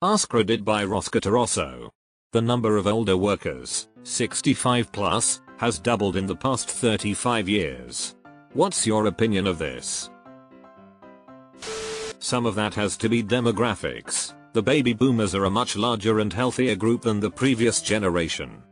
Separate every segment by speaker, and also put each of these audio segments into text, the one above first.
Speaker 1: Ask Reddit by Rosca Tarosso. The number of older workers, 65 plus, has doubled in the past 35 years. What's your opinion of this? Some of that has to be demographics. The baby boomers are a much larger and healthier group than the previous generation.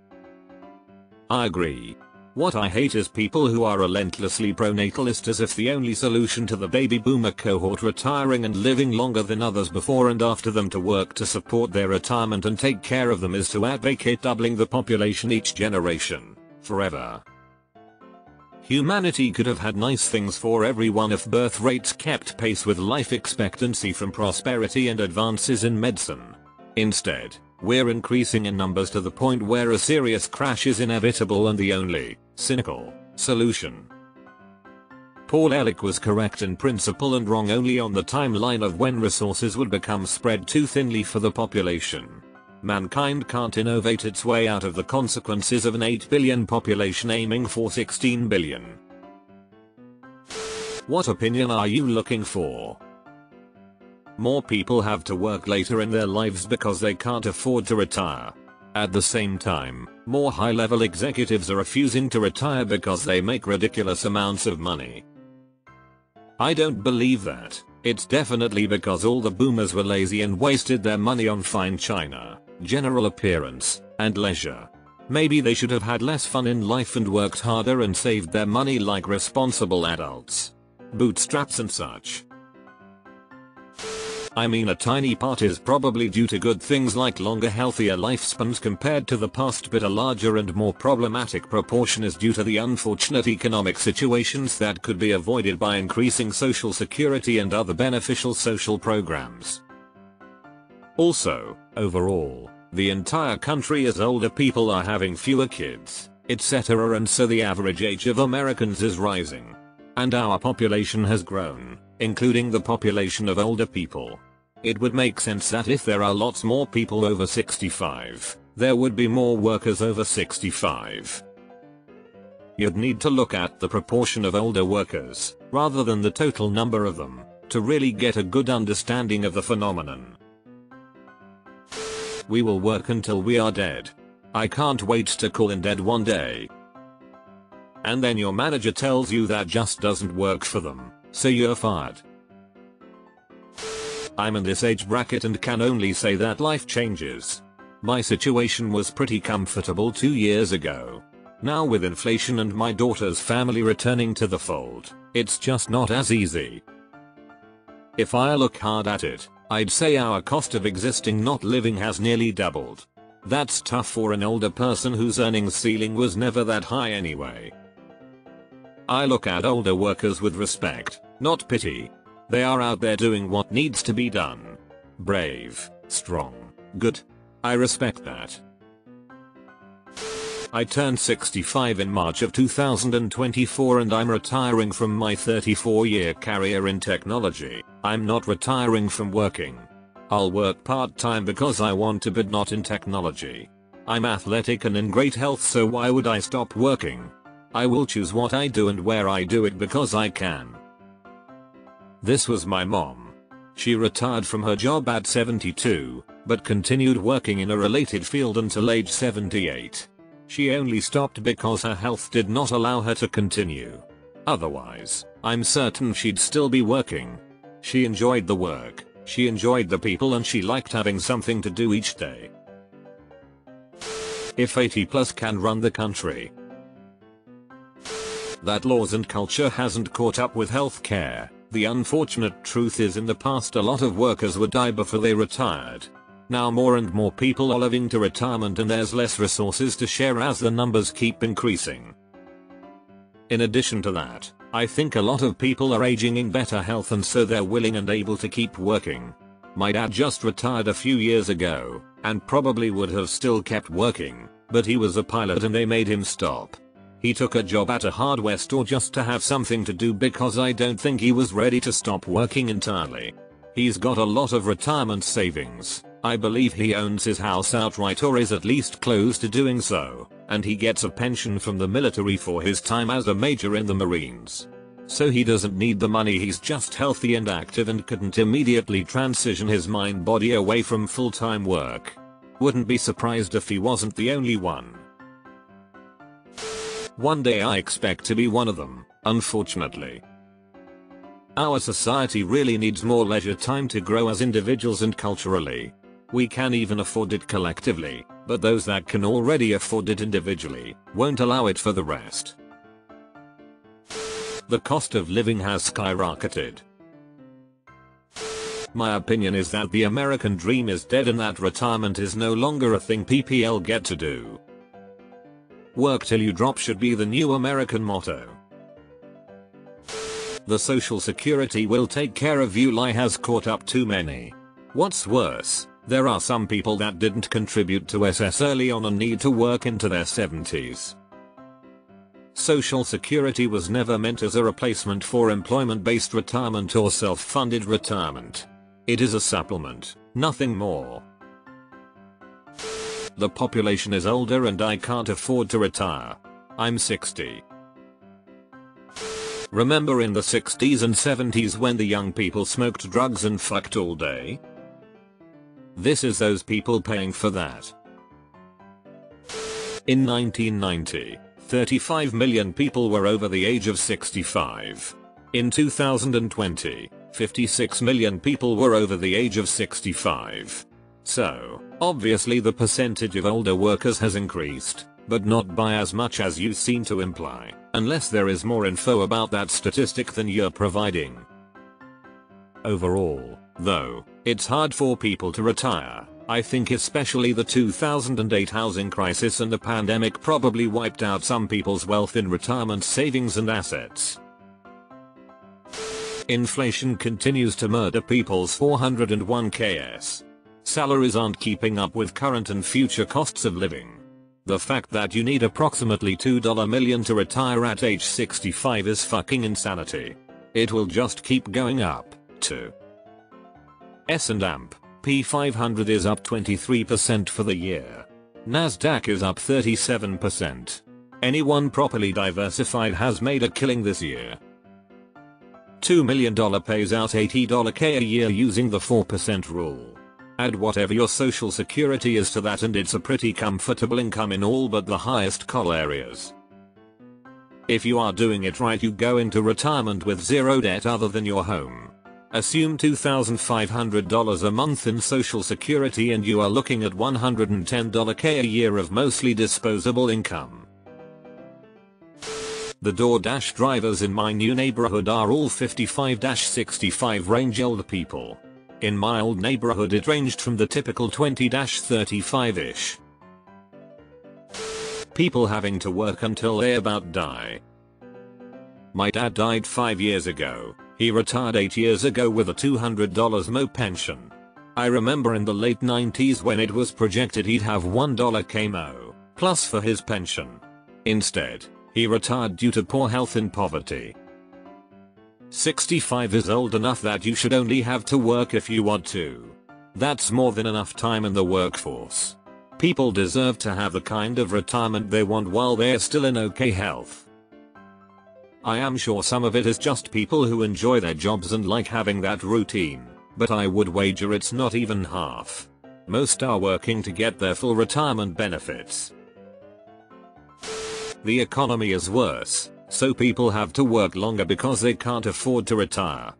Speaker 1: I agree. What I hate is people who are relentlessly pronatalist, as if the only solution to the baby boomer cohort retiring and living longer than others before and after them to work to support their retirement and take care of them is to advocate doubling the population each generation, forever. Humanity could have had nice things for everyone if birth rates kept pace with life expectancy from prosperity and advances in medicine. Instead, we're increasing in numbers to the point where a serious crash is inevitable and the only, cynical, solution. Paul Ehrlich was correct in principle and wrong only on the timeline of when resources would become spread too thinly for the population. Mankind can't innovate its way out of the consequences of an 8 billion population aiming for 16 billion. What opinion are you looking for? More people have to work later in their lives because they can't afford to retire. At the same time, more high-level executives are refusing to retire because they make ridiculous amounts of money. I don't believe that. It's definitely because all the boomers were lazy and wasted their money on fine china, general appearance, and leisure. Maybe they should have had less fun in life and worked harder and saved their money like responsible adults. Bootstraps and such. I mean, a tiny part is probably due to good things like longer, healthier lifespans compared to the past, but a larger and more problematic proportion is due to the unfortunate economic situations that could be avoided by increasing social security and other beneficial social programs. Also, overall, the entire country as older people are having fewer kids, etc., and so the average age of Americans is rising. And our population has grown, including the population of older people. It would make sense that if there are lots more people over 65, there would be more workers over 65. You'd need to look at the proportion of older workers, rather than the total number of them, to really get a good understanding of the phenomenon. We will work until we are dead. I can't wait to call in dead one day. And then your manager tells you that just doesn't work for them, so you're fired. I'm in this age bracket and can only say that life changes. My situation was pretty comfortable 2 years ago. Now with inflation and my daughter's family returning to the fold, it's just not as easy. If I look hard at it, I'd say our cost of existing, not living, has nearly doubled. That's tough for an older person whose earnings ceiling was never that high anyway. I look at older workers with respect, not pity. They are out there doing what needs to be done. Brave, strong, good. I respect that. I turned 65 in March of 2024 and I'm retiring from my 34-year career in technology. I'm not retiring from working. I'll work part-time because I want to, but not in technology. I'm athletic and in great health, so why would I stop working? I will choose what I do and where I do it because I can. This was my mom. She retired from her job at 72, but continued working in a related field until age 78. She only stopped because her health did not allow her to continue. Otherwise, I'm certain she'd still be working. She enjoyed the work, she enjoyed the people, and she liked having something to do each day. If 80 plus can run the country, that laws and culture hasn't caught up with healthcare. The unfortunate truth is, in the past a lot of workers would die before they retired. Now more and more people are living to retirement and there's less resources to share as the numbers keep increasing. In addition to that, I think a lot of people are aging in better health and so they're willing and able to keep working. My dad just retired a few years ago, and probably would have still kept working, but he was a pilot and they made him stop. He took a job at a hardware store just to have something to do because I don't think he was ready to stop working entirely. He's got a lot of retirement savings. I believe he owns his house outright or is at least close to doing so, and he gets a pension from the military for his time as a major in the Marines. So he doesn't need the money, he's just healthy and active and couldn't immediately transition his mind body away from full-time work. Wouldn't be surprised if he wasn't the only one. One day I expect to be one of them, unfortunately. Our society really needs more leisure time to grow as individuals and culturally. We can even afford it collectively, but those that can already afford it individually won't allow it for the rest. The cost of living has skyrocketed. My opinion is that the American dream is dead and that retirement is no longer a thing people get to do. Work till you drop should be the new American motto. The Social Security will take care of you lie has caught up too many. What's worse, there are some people that didn't contribute to SS early on and need to work into their 70s. Social Security was never meant as a replacement for employment-based retirement or self-funded retirement. It is a supplement, nothing more. The population is older and I can't afford to retire. I'm 60. Remember in the 60s and 70s when the young people smoked drugs and fucked all day? This is those people paying for that. In 1990, 35 million people were over the age of 65. In 2020, 56 million people were over the age of 65. So, obviously the percentage of older workers has increased, but not by as much as you seem to imply, unless there is more info about that statistic than you're providing. Overall, though, it's hard for people to retire. I think especially the 2008 housing crisis and the pandemic probably wiped out some people's wealth in retirement savings and assets. Inflation continues to murder people's 401ks. Salaries aren't keeping up with current and future costs of living. The fact that you need approximately $2 million to retire at age 65 is fucking insanity. It will just keep going up, too. S&P 500 is up 23% for the year. Nasdaq is up 37%. Anyone properly diversified has made a killing this year. $2 million pays out $80k a year using the 4% rule. Add whatever your social security is to that and it's a pretty comfortable income in all but the highest call areas. If you are doing it right, you go into retirement with zero debt other than your home. Assume $2,500 a month in social security and you are looking at $110k a year of mostly disposable income. The DoorDash drivers in my new neighborhood are all 55-65 range old people. In my old neighborhood it ranged from the typical 20-35-ish. People having to work until they about die. My dad died 5 years ago. He retired 8 years ago with a $200 mo pension. I remember in the late 90s when it was projected he'd have $1k mo plus for his pension. Instead, he retired due to poor health and poverty. 65 is old enough that you should only have to work if you want to. That's more than enough time in the workforce. People deserve to have the kind of retirement they want while they're still in okay health. I am sure some of it is just people who enjoy their jobs and like having that routine, but I would wager it's not even half. Most are working to get their full retirement benefits. The economy is worse, so people have to work longer because they can't afford to retire.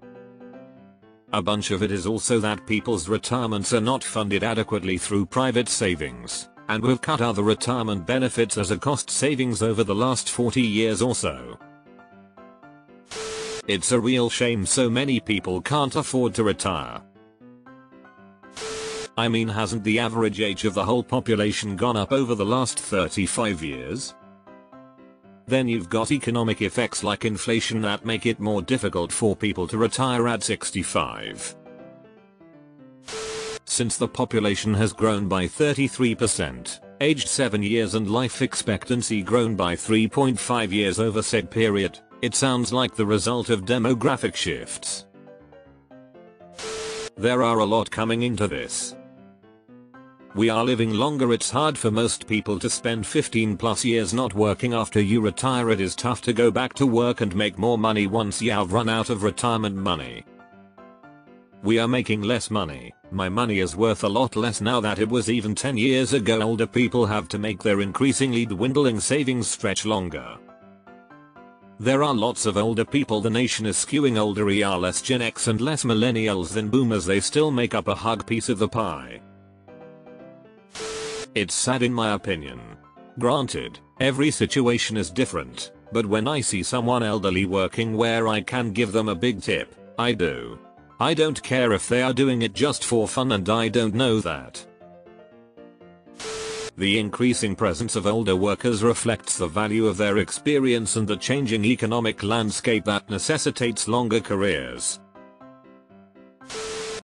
Speaker 1: A bunch of it is also that people's retirements are not funded adequately through private savings, and we've cut other retirement benefits as a cost savings over the last 40 years or so. It's a real shame so many people can't afford to retire. I mean, hasn't the average age of the whole population gone up over the last 35 years? Then you've got economic effects like inflation that make it more difficult for people to retire at 65. Since the population has grown by 33%, aged 7 years and life expectancy grown by 3.5 years over said period, it sounds like the result of demographic shifts. There are a lot coming into this. We are living longer. It's hard for most people to spend 15 plus years not working after you retire. It is tough to go back to work and make more money once you have run out of retirement money. We are making less money. My money is worth a lot less now than it was even 10 years ago. Older people have to make their increasingly dwindling savings stretch longer. There are lots of older people. The nation is skewing older. Less Gen X and less millennials than boomers. They still make up a hug piece of the pie. It's sad in my opinion. Granted, every situation is different, but when I see someone elderly working where I can give them a big tip, I do. I don't care if they are doing it just for fun, and I don't know that. The increasing presence of older workers reflects the value of their experience and the changing economic landscape that necessitates longer careers.